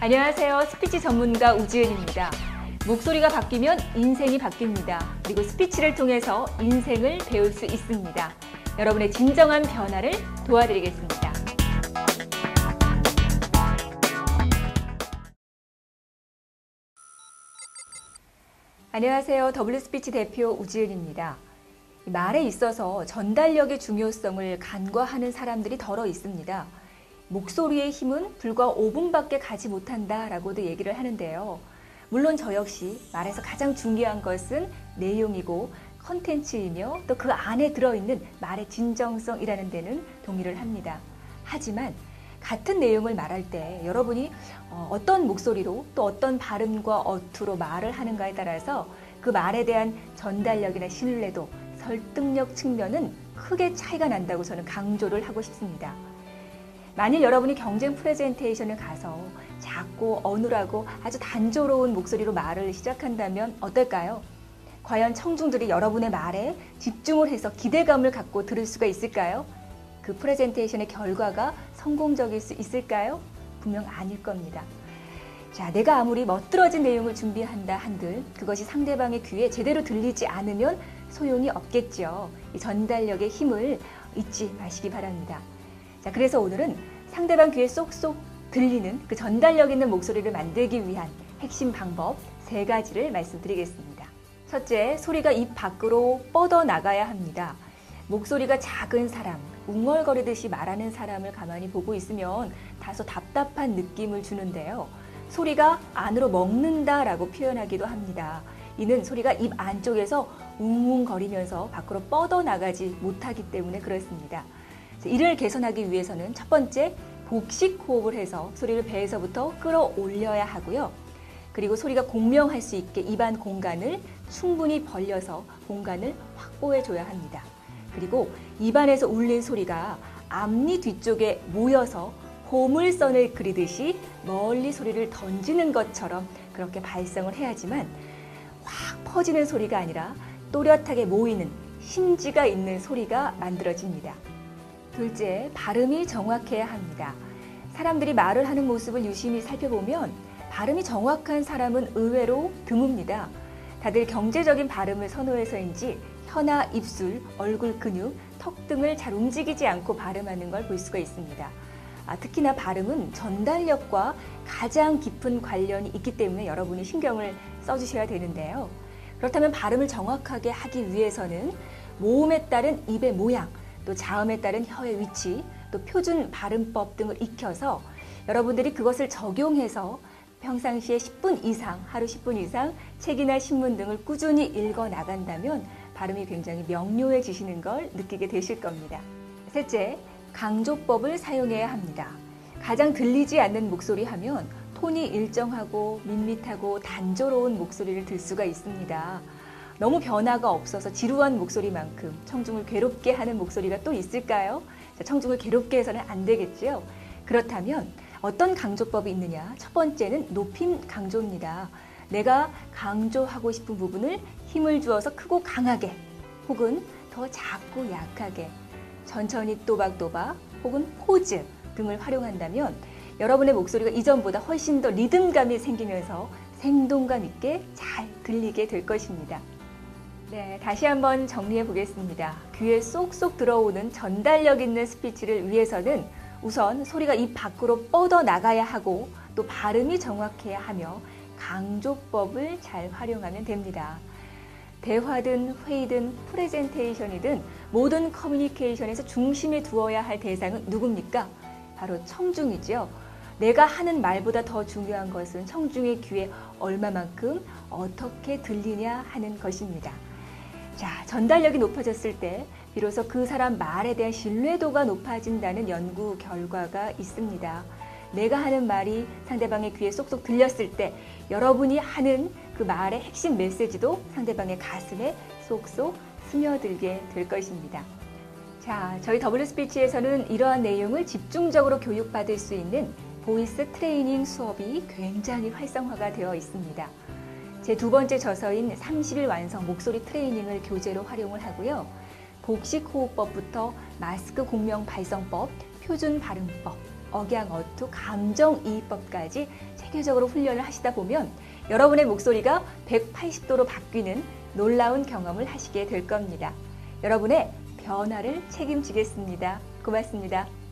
안녕하세요. 스피치 전문가 우지은입니다. 목소리가 바뀌면 인생이 바뀝니다. 그리고 스피치를 통해서 인생을 배울 수 있습니다. 여러분의 진정한 변화를 도와드리겠습니다. 안녕하세요. W스피치 대표 우지은입니다. 말에 있어서 전달력의 중요성을 간과하는 사람들이 더러 있습니다. 목소리의 힘은 불과 5분밖에 가지 못한다라고도 얘기를 하는데요. 물론 저 역시 말에서 가장 중요한 것은 내용이고 컨텐츠이며 또 그 안에 들어있는 말의 진정성이라는 데는 동의를 합니다. 하지만 같은 내용을 말할 때 여러분이 어떤 목소리로 또 어떤 발음과 어투로 말을 하는가에 따라서 그 말에 대한 전달력이나 신뢰도, 설득력 측면은 크게 차이가 난다고 저는 강조를 하고 싶습니다. 만일 여러분이 경쟁 프레젠테이션을 가서 작고 어눌하고 아주 단조로운 목소리로 말을 시작한다면 어떨까요? 과연 청중들이 여러분의 말에 집중을 해서 기대감을 갖고 들을 수가 있을까요? 그 프레젠테이션의 결과가 성공적일 수 있을까요? 분명 아닐 겁니다. 자, 내가 아무리 멋들어진 내용을 준비한다 한들 그것이 상대방의 귀에 제대로 들리지 않으면 소용이 없겠죠. 이 전달력의 힘을 잊지 마시기 바랍니다. 자, 그래서 오늘은 상대방 귀에 쏙쏙 들리는 그 전달력 있는 목소리를 만들기 위한 핵심 방법 3가지를 말씀드리겠습니다. 첫째, 소리가 입 밖으로 뻗어나가야 합니다. 목소리가 작은 사람, 웅얼거리듯이 말하는 사람을 가만히 보고 있으면 다소 답답한 느낌을 주는데요. 소리가 안으로 먹는다라고 표현하기도 합니다. 이는 소리가 입 안쪽에서 웅웅거리면서 밖으로 뻗어나가지 못하기 때문에 그렇습니다. 이를 개선하기 위해서는 첫 번째, 복식 호흡을 해서 소리를 배에서부터 끌어올려야 하고요. 그리고 소리가 공명할 수 있게 입안 공간을 충분히 벌려서 공간을 확보해줘야 합니다. 그리고 입안에서 울린 소리가 앞니 뒤쪽에 모여서 보물선을 그리듯이 멀리 소리를 던지는 것처럼 그렇게 발성을 해야지만 확 퍼지는 소리가 아니라 또렷하게 모이는 심지가 있는 소리가 만들어집니다. 둘째, 발음이 정확해야 합니다. 사람들이 말을 하는 모습을 유심히 살펴보면 발음이 정확한 사람은 의외로 드뭅니다. 다들 경제적인 발음을 선호해서인지 혀나 입술, 얼굴 근육, 턱 등을 잘 움직이지 않고 발음하는 걸 볼 수가 있습니다. 특히나 발음은 전달력과 가장 깊은 관련이 있기 때문에 여러분이 신경을 써주셔야 되는데요. 그렇다면 발음을 정확하게 하기 위해서는 모음에 따른 입의 모양, 또 자음에 따른 혀의 위치, 또 표준 발음법 등을 익혀서 여러분들이 그것을 적용해서 평상시에 10분 이상, 하루 10분 이상 책이나 신문 등을 꾸준히 읽어 나간다면 발음이 굉장히 명료해지시는 걸 느끼게 되실 겁니다. 셋째, 강조법을 사용해야 합니다. 가장 들리지 않는 목소리 하면 톤이 일정하고 밋밋하고 단조로운 목소리를 들 수가 있습니다. 너무 변화가 없어서 지루한 목소리만큼 청중을 괴롭게 하는 목소리가 또 있을까요? 자, 청중을 괴롭게 해서는 안 되겠죠. 그렇다면 어떤 강조법이 있느냐? 첫 번째는 높임 강조입니다. 내가 강조하고 싶은 부분을 힘을 주어서 크고 강하게 혹은 더 작고 약하게 천천히 또박또박 혹은 포즈 등을 활용한다면 여러분의 목소리가 이전보다 훨씬 더 리듬감이 생기면서 생동감 있게 잘 들리게 될 것입니다. 네, 다시 한번 정리해 보겠습니다. 귀에 쏙쏙 들어오는 전달력 있는 스피치를 위해서는 우선 소리가 입 밖으로 뻗어나가야 하고 또 발음이 정확해야 하며 강조법을 잘 활용하면 됩니다. 대화든 회의든 프레젠테이션이든 모든 커뮤니케이션에서 중심에 두어야 할 대상은 누굽니까? 바로 청중이죠. 내가 하는 말보다 더 중요한 것은 청중의 귀에 얼마만큼 어떻게 들리냐 하는 것입니다. 자, 전달력이 높아졌을 때 비로소 그 사람 말에 대한 신뢰도가 높아진다는 연구 결과가 있습니다. 내가 하는 말이 상대방의 귀에 쏙쏙 들렸을 때 여러분이 하는 그 말의 핵심 메시지도 상대방의 가슴에 쏙쏙 스며들게 될 것입니다. 자, 저희 W스피치에서는 이러한 내용을 집중적으로 교육받을 수 있는 보이스 트레이닝 수업이 굉장히 활성화가 되어 있습니다. 제 2번째 저서인 30일 완성 목소리 트레이닝을 교재로 활용을 하고요. 복식 호흡법부터 마스크 공명 발성법, 표준 발음법, 억양어투, 감정이입법까지 체계적으로 훈련을 하시다 보면 여러분의 목소리가 180도로 바뀌는 놀라운 경험을 하시게 될 겁니다. 여러분의 변화를 책임지겠습니다. 고맙습니다.